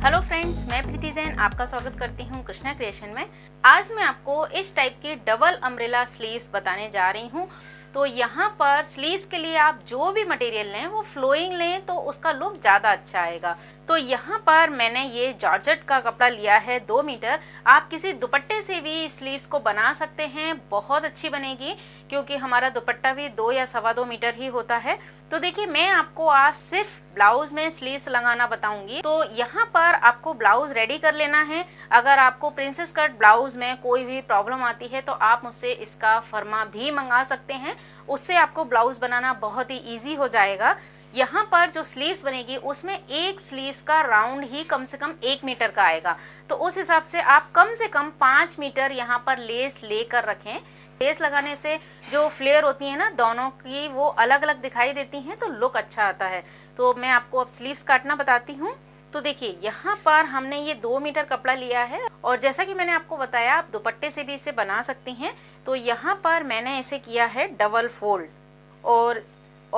Hello friends, मैं प्रीति जैन आपका स्वागत करती हूँ कृष्णा क्रिएशन में। आज मैं आपको इस टाइप की डबल अम्ब्रेला स्लीव्स बताने जा रही हूँ। तो यहाँ पर स्लीव्स के लिए आप जो भी मटेरियल लें वो फ्लोइंग लें तो उसका लुक ज़्यादा अच्छा आएगा। तो यहाँ पर मैंने ये जॉर्जेट का कपड़ा लिया है 2 मीटर। आप किसी दुपट्टे से भी स्लीव्स को बना सकते हैं, बहुत अच्छी बनेगी क्योंकि हमारा दुपट्टा भी 2 या 2.25 मीटर ही होता है। तो देखिए, मैं आपको आज सिर्फ ब्लाउज में स्लीव्स लगाना बताऊंगी। तो यहाँ पर आपको ब्लाउज रेडी कर लेना है। अगर आपको प्रिंसेस कट ब्लाउज में कोई भी प्रॉब्लम आती है तो आप मुझसे इसका फर्मा भी मंगा सकते हैं, उससे आपको ब्लाउज बनाना बहुत ही ईजी हो जाएगा। यहाँ पर जो स्लीव्स बनेगी उसमें एक स्लीव्स का राउंड ही कम से कम 1 मीटर का आएगा। तो उस हिसाब से आप कम से कम 5 मीटर यहाँ पर लेस लेकर रखें। लेस लगाने से जो फ्लेयर होती है ना दोनों की, वो अलग अलग दिखाई देती हैं तो लुक अच्छा आता है। तो मैं आपको अब स्लीव्स काटना बताती हूँ। तो देखिए, यहाँ पर हमने ये 2 मीटर कपड़ा लिया है और जैसा कि मैंने आपको बताया आप दुपट्टे से भी इसे बना सकती हैं। तो यहाँ पर मैंने इसे किया है डबल फोल्ड और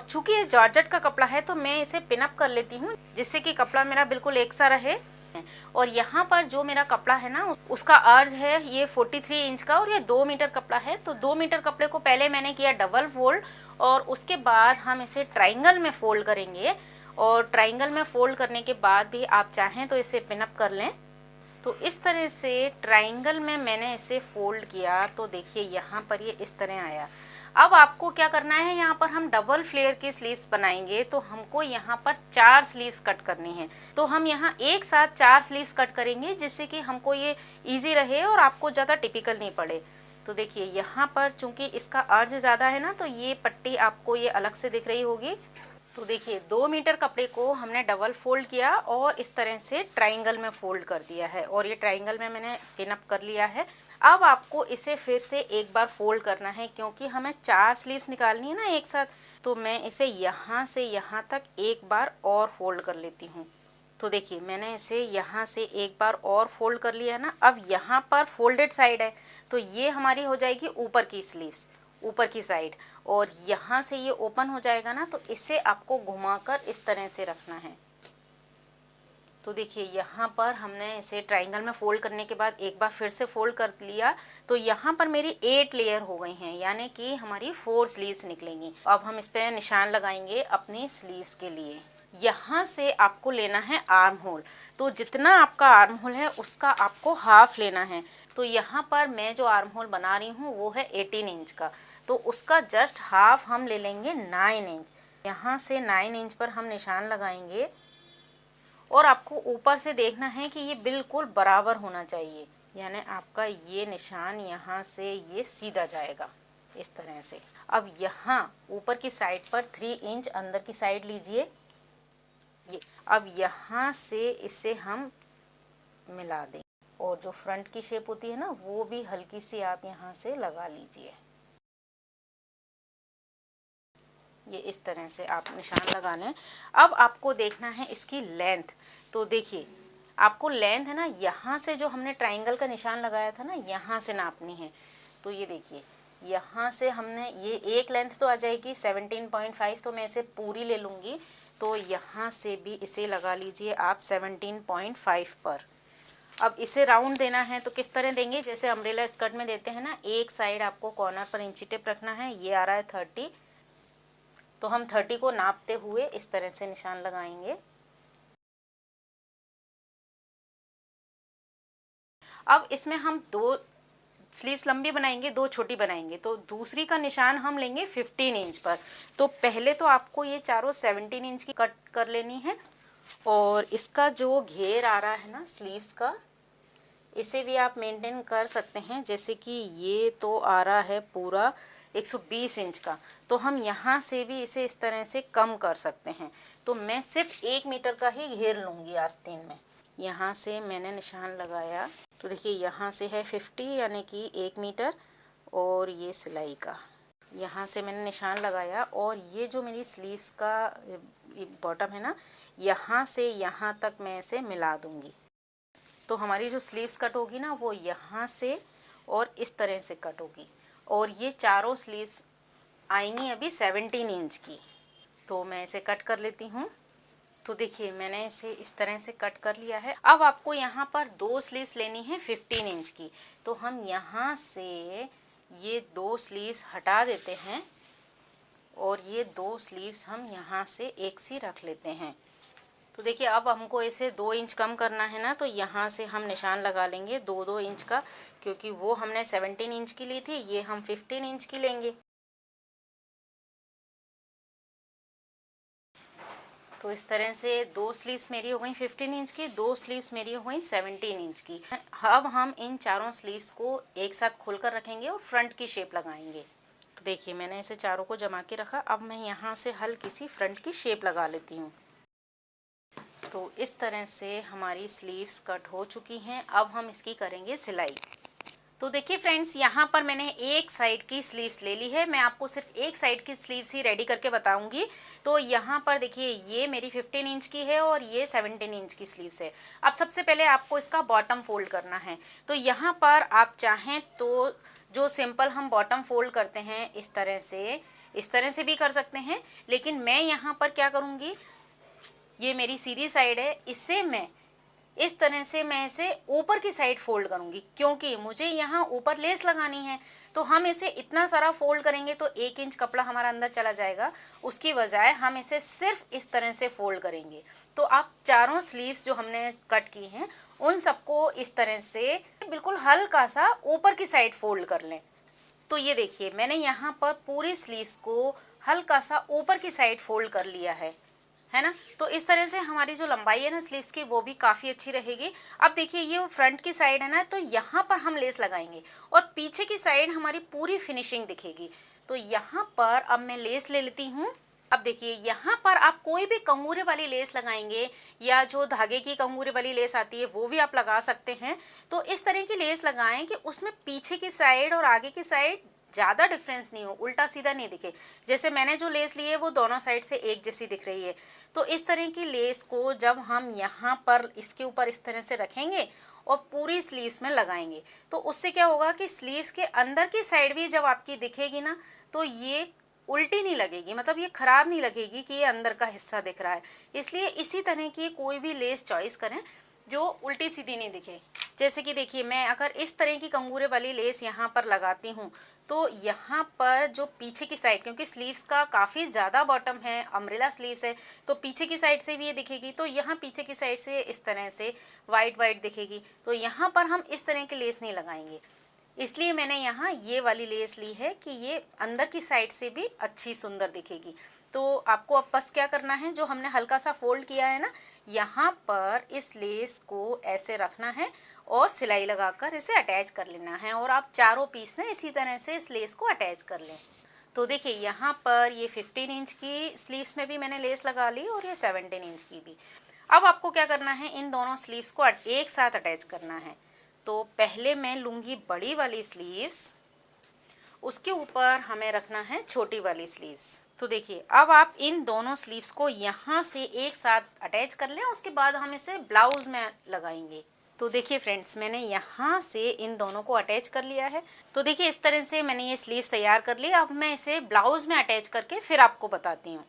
चूंकि ये जॉर्जेट का कपड़ा है तो मैं इसे पिन अप कर लेती हूँ जिससे कि कपड़ा मेरा बिल्कुल एक सा रहे। और यहाँ पर जो मेरा कपड़ा है ना उसका अर्ज है ये 43 इंच का और ये 2 मीटर कपड़ा है। तो 2 मीटर कपड़े को पहले मैंने किया डबल फोल्ड और उसके बाद हम इसे ट्राइंगल में फोल्ड करेंगे। और ट्राइंगल में फोल्ड करने के बाद भी आप चाहें तो इसे पिन अप कर लें। तो इस तरह से ट्राइंगल में मैंने इसे फोल्ड किया तो देखिए यहाँ पर ये इस तरह आया। अब आपको क्या करना है, यहाँ पर हम डबल फ्लेयर की स्लीव्स बनाएंगे तो हमको यहाँ पर 4 स्लीव्स कट करनी है। तो हम यहाँ एक साथ 4 स्लीव्स कट करेंगे जिससे कि हमको ये इजी रहे और आपको ज़्यादा टिपिकल नहीं पड़े। तो देखिए यहाँ पर चूंकि इसका अर्ज ज़्यादा है ना तो ये पट्टी आपको ये अलग से दिख रही होगी। तो देखिए 2 मीटर कपड़े को हमने डबल फोल्ड किया और इस तरह से ट्राइंगल में फोल्ड कर दिया है और ये ट्राइंगल में मैंने पिन अप कर लिया है। अब आपको इसे फिर से एक बार फोल्ड करना है क्योंकि हमें 4 स्लीव्स निकालनी है ना एक साथ। तो मैं इसे यहाँ से यहाँ तक एक बार और फोल्ड कर लेती हूँ। तो देखिए मैंने इसे यहाँ से एक बार और फोल्ड कर लिया है ना। अब यहाँ पर फोल्डेड साइड है तो ये हमारी हो जाएगी ऊपर की स्लीव्स, ऊपर की साइड, और यहाँ से ये ओपन हो जाएगा ना तो इसे आपको घुमाकर इस तरह से रखना है। तो देखिए यहाँ पर हमने इसे ट्राइंगल में फोल्ड करने के बाद एक बार फिर से फोल्ड कर लिया तो यहाँ पर मेरी 8 लेयर हो गई हैं, यानी कि हमारी 4 स्लीव्स निकलेंगी। अब हम इस पर निशान लगाएंगे अपनी स्लीव्स के लिए। यहाँ से आपको लेना है आर्म होल। तो जितना आपका आर्म होल है उसका आपको हाफ लेना है। तो यहाँ पर मैं जो आर्म होल बना रही हूँ वो है 18 इंच का, तो उसका जस्ट हाफ हम ले लेंगे 9 इंच। यहाँ से 9 इंच पर हम निशान लगाएंगे और आपको ऊपर से देखना है कि ये बिल्कुल बराबर होना चाहिए, यानी आपका ये निशान यहाँ से ये सीधा जाएगा इस तरह से। अब यहाँ ऊपर की साइड पर 3 इंच अंदर की साइड लीजिए ये। अब यहाँ से इसे हम मिला दें और जो फ्रंट की शेप होती है ना वो भी हल्की सी आप यहाँ से लगा लीजिए। ये इस तरह से आप निशान लगा लें। अब आपको देखना है इसकी लेंथ। तो देखिए आपको लेंथ है ना यहाँ से जो हमने ट्राइंगल का निशान लगाया था ना यहाँ से नापनी है। तो ये देखिए यहाँ से हमने ये एक लेंथ तो आ जाएगी 17.5, तो मैं इसे पूरी ले लूँगी। तो यहाँ से भी इसे लगा लीजिए आप 17.5 पर। अब इसे राउंड देना है तो किस तरह देंगे, जैसे अम्ब्रेला स्कर्ट में देते हैं ना, एक साइड आपको कॉर्नर पर इंची टेप रखना है। ये आ रहा है 30, तो हम 30 को नापते हुए इस तरह से निशान लगाएंगे। अब इसमें हम 2 स्लीव्स लंबी बनाएंगे, 2 छोटी बनाएंगे। तो दूसरी का निशान हम लेंगे 15 इंच पर। तो पहले तो आपको ये चारों 17 इंच की कट कर लेनी है और इसका जो घेर आ रहा है ना स्लीव्स का, इसे भी आप मेंटेन कर सकते हैं। जैसे कि ये तो आ रहा है पूरा 120 इंच का, तो हम यहाँ से भी इसे इस तरह से कम कर सकते हैं। तो मैं सिर्फ 1 मीटर का ही घेर लूँगी आस्तीन में। यहाँ से मैंने निशान लगाया तो देखिए यहाँ से है 50 यानी कि 1 मीटर, और ये सिलाई का यहाँ से मैंने निशान लगाया और ये जो मेरी स्लीव्स का बॉटम है ना यहाँ से यहाँ तक मैं इसे मिला दूँगी। तो हमारी जो स्लीव्स कट होगी ना वो यहाँ से और इस तरह से कट होगी और ये चारों स्लीव्स आएंगी अभी 17 इंच की। तो मैं इसे कट कर लेती हूँ। तो देखिए मैंने इसे इस तरह से कट कर लिया है। अब आपको यहाँ पर 2 स्लीव्स लेनी है 15 इंच की। तो हम यहाँ से ये 2 स्लीव्स हटा देते हैं और ये 2 स्लीव्स हम यहाँ से एक सी रख लेते हैं। तो देखिए अब हमको इसे 2 इंच कम करना है ना, तो यहाँ से हम निशान लगा लेंगे 2-2 इंच का, क्योंकि वो हमने 17 इंच की ली थी, ये हम 15 इंच की लेंगे। तो इस तरह से 2 स्लीव्स मेरी हो गई 15 इंच की, 2 स्लीव्स मेरी हो गई 17 इंच की। अब हम इन चारों स्लीव्स को एक साथ खोलकर रखेंगे और फ्रंट की शेप लगाएंगे। तो देखिए मैंने इसे चारों को जमा के रखा। अब मैं यहाँ से हल्की सी फ्रंट की शेप लगा लेती हूँ। तो इस तरह से हमारी स्लीव्स कट हो चुकी हैं। अब हम इसकी करेंगे सिलाई। तो देखिए फ्रेंड्स, यहाँ पर मैंने एक साइड की स्लीव्स ले ली है। मैं आपको सिर्फ एक साइड की स्लीव्स ही रेडी करके बताऊंगी। तो यहाँ पर देखिए ये मेरी 15 इंच की है और ये 17 इंच की स्लीव्स है। अब सबसे पहले आपको इसका बॉटम फोल्ड करना है। तो यहाँ पर आप चाहें तो जो सिंपल हम बॉटम फोल्ड करते हैं इस तरह से भी कर सकते हैं, लेकिन मैं यहाँ पर क्या करूँगी, ये मेरी सीधी साइड है, इससे मैं इस तरह से मैं इसे ऊपर की साइड फोल्ड करूंगी, क्योंकि मुझे यहाँ ऊपर लेस लगानी है। तो हम इसे इतना सारा फोल्ड करेंगे तो 1 इंच कपड़ा हमारा अंदर चला जाएगा। उसकी बजाय हम इसे सिर्फ इस तरह से फोल्ड करेंगे। तो आप चारों स्लीव्स जो हमने कट की हैं उन सबको इस तरह से बिल्कुल हल्का सा ऊपर की साइड फोल्ड कर लें। तो ये देखिए मैंने यहाँ पर पूरी स्लीव्स को हल्का सा ऊपर की साइड फोल्ड कर लिया है ना। तो इस तरह से हमारी जो लंबाई है ना स्लीव्स की वो भी काफ़ी अच्छी रहेगी। अब देखिए ये फ्रंट की साइड है ना, तो यहाँ पर हम लेस लगाएंगे और पीछे की साइड हमारी पूरी फिनिशिंग दिखेगी। तो यहाँ पर अब मैं लेस ले लेती हूँ। अब देखिए यहाँ पर आप कोई भी कंगूरे वाली लेस लगाएंगे या जो धागे की कंगूरे वाली लेस आती है वो भी आप लगा सकते हैं। तो इस तरह की लेस लगाएं कि उसमें पीछे की साइड और आगे की साइड ज़्यादा डिफरेंस नहीं हो, उल्टा सीधा नहीं दिखे। जैसे मैंने जो लेस ली है वो दोनों साइड से एक जैसी दिख रही है। तो इस तरह की लेस को जब हम यहाँ पर इसके ऊपर इस तरह से रखेंगे और पूरी स्लीव्स में लगाएंगे, तो उससे क्या होगा कि स्लीव्स के अंदर की साइड भी जब आपकी दिखेगी ना, तो ये उल्टी नहीं लगेगी, मतलब ये ख़राब नहीं लगेगी कि ये अंदर का हिस्सा दिख रहा है। इसलिए इसी तरह की कोई भी लेस चॉइस करें जो उल्टी सीधी नहीं दिखे। जैसे कि देखिए मैं अगर इस तरह की कंगूरे वाली लेस यहाँ पर लगाती हूँ, तो यहाँ पर जो पीछे की साइड, क्योंकि स्लीव्स का काफ़ी ज़्यादा बॉटम है, अम्ब्रेला स्लीव्स है, तो पीछे की साइड से भी ये दिखेगी। तो यहाँ पीछे की साइड से इस तरह से वाइट वाइट दिखेगी। तो यहाँ पर हम इस तरह की लेस नहीं लगाएंगे, इसलिए मैंने यहाँ ये वाली लेस ली है कि ये अंदर की साइड से भी अच्छी सुंदर दिखेगी। तो आपको अब बस क्या करना है, जो हमने हल्का सा फोल्ड किया है ना, यहाँ पर इस लेस को ऐसे रखना है और सिलाई लगाकर इसे अटैच कर लेना है। और आप चारों पीस में इसी तरह से इस लेस को अटैच कर लें। तो देखिए यहाँ पर ये 15 इंच की स्लीव्स में भी मैंने लेस लगा ली और ये 17 इंच की भी। अब आपको क्या करना है, इन दोनों स्लीव्स को एक साथ अटैच करना है। तो पहले मैं लूँगी बड़ी वाली स्लीव्स, उसके ऊपर हमें रखना है छोटी वाली स्लीव्स। तो देखिए अब आप इन दोनों स्लीव्स को यहाँ से एक साथ अटैच कर लें, उसके बाद हम इसे ब्लाउज में लगाएंगे। तो देखिए फ्रेंड्स, मैंने यहाँ से इन दोनों को अटैच कर लिया है। तो देखिए इस तरह से मैंने ये स्लीव्स तैयार कर ली। अब मैं इसे ब्लाउज में अटैच करके फिर आपको बताती हूँ।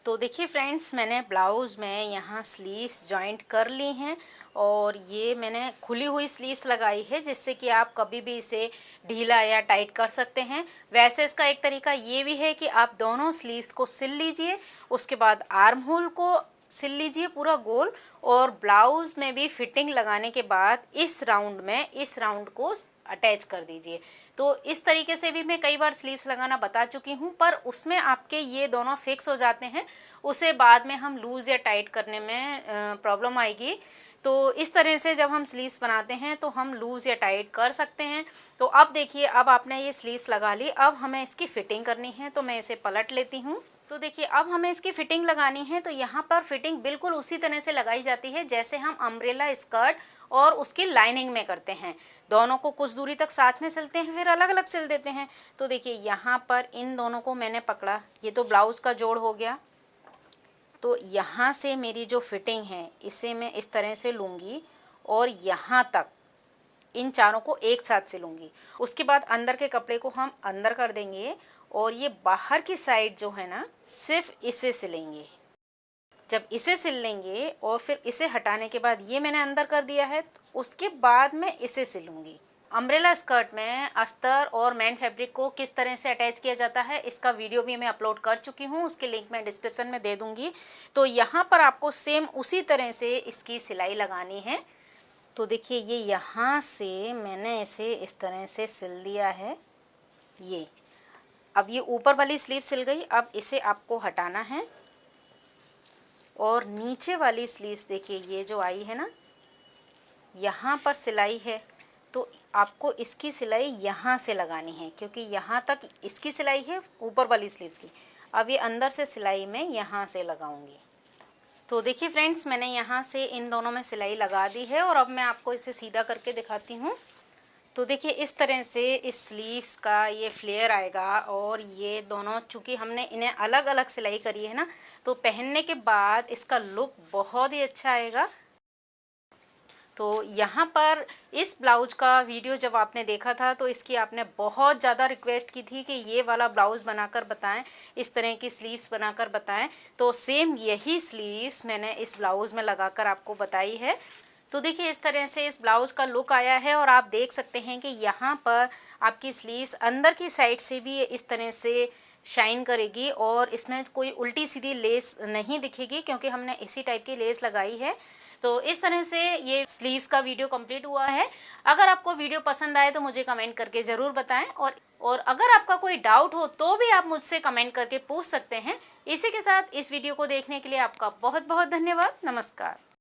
तो देखिए फ्रेंड्स, मैंने ब्लाउज़ में यहाँ स्लीव्स जॉइंट कर ली हैं और ये मैंने खुली हुई स्लीव्स लगाई है, जिससे कि आप कभी भी इसे ढीला या टाइट कर सकते हैं। वैसे इसका एक तरीका ये भी है कि आप दोनों स्लीव्स को सिल लीजिए, उसके बाद आर्म होल को सिल लीजिए पूरा गोल, और ब्लाउज़ में भी फिटिंग लगाने के बाद इस राउंड को अटैच कर दीजिए। तो इस तरीके से भी मैं कई बार स्लीव्स लगाना बता चुकी हूँ, पर उसमें आपके ये दोनों फिक्स हो जाते हैं, उसे बाद में हम लूज़ या टाइट करने में प्रॉब्लम आएगी। तो इस तरह से जब हम स्लीव्स बनाते हैं तो हम लूज़ या टाइट कर सकते हैं। तो अब देखिए, अब आपने ये स्लीव्स लगा ली, अब हमें इसकी फ़िटिंग करनी है। तो मैं इसे पलट लेती हूँ। तो देखिए अब हमें इसकी फ़िटिंग लगानी है। तो यहाँ पर फ़िटिंग बिल्कुल उसी तरह से लगाई जाती है जैसे हम अम्ब्रेला स्कर्ट और उसकी लाइनिंग में करते हैं। दोनों को कुछ दूरी तक साथ में सिलते हैं, फिर अलग अलग सिल देते हैं। तो देखिए यहाँ पर इन दोनों को मैंने पकड़ा, ये तो ब्लाउज़ का जोड़ हो गया। तो यहाँ से मेरी जो फिटिंग है इसे मैं इस तरह से लूँगी और यहाँ तक इन चारों को एक साथ सिलूँगी। उसके बाद अंदर के कपड़े को हम अंदर कर देंगे और ये बाहर की साइड जो है ना, सिर्फ इसे सिलेंगे। जब इसे सिल लेंगे और फिर इसे हटाने के बाद ये मैंने अंदर कर दिया है, तो उसके बाद मैं इसे सिलूँगी। अम्ब्रेला स्कर्ट में अस्तर और मैन फैब्रिक को किस तरह से अटैच किया जाता है इसका वीडियो भी मैं अपलोड कर चुकी हूँ, उसकी लिंक मैं डिस्क्रिप्शन में दे दूँगी। तो यहाँ पर आपको सेम उसी तरह से इसकी सिलाई लगानी है। तो देखिए ये यहाँ से मैंने इसे इस तरह से सिल दिया है। ये अब ये ऊपर वाली स्लीव सिल गई। अब इसे आपको हटाना है और नीचे वाली स्लीव्स देखिए ये जो आई है ना, यहाँ पर सिलाई है, तो आपको इसकी सिलाई यहाँ से लगानी है, क्योंकि यहाँ तक इसकी सिलाई है ऊपर वाली स्लीव्स की। अब ये अंदर से सिलाई मैं यहाँ से लगाऊंगी। तो देखिए फ्रेंड्स, मैंने यहाँ से इन दोनों में सिलाई लगा दी है और अब मैं आपको इसे सीधा करके दिखाती हूँ। तो देखिए इस तरह से इस स्लीव्स का ये फ्लेयर आएगा और ये दोनों चूँकि हमने इन्हें अलग अलग सिलाई करी है ना, तो पहनने के बाद इसका लुक बहुत ही अच्छा आएगा। तो यहाँ पर इस ब्लाउज का वीडियो जब आपने देखा था तो इसकी आपने बहुत ज़्यादा रिक्वेस्ट की थी कि ये वाला ब्लाउज़ बनाकर बताएं, इस तरह की स्लीव्स बनाकर बताएं। तो सेम यही स्लीव्स मैंने इस ब्लाउज़ में लगाकर आपको बताई है। तो देखिए इस तरह से इस ब्लाउज़ का लुक आया है और आप देख सकते हैं कि यहाँ पर आपकी स्लीव्स अंदर की साइड से भी इस तरह से शाइन करेगी और इसमें कोई उल्टी सीधी लेस नहीं दिखेगी, क्योंकि हमने इसी टाइप की लेस लगाई है। तो इस तरह से ये स्लीव्स का वीडियो कंप्लीट हुआ है। अगर आपको वीडियो पसंद आए तो मुझे कमेंट करके ज़रूर बताएं और अगर आपका कोई डाउट हो तो भी आप मुझसे कमेंट करके पूछ सकते हैं। इसी के साथ इस वीडियो को देखने के लिए आपका बहुत बहुत धन्यवाद। नमस्कार।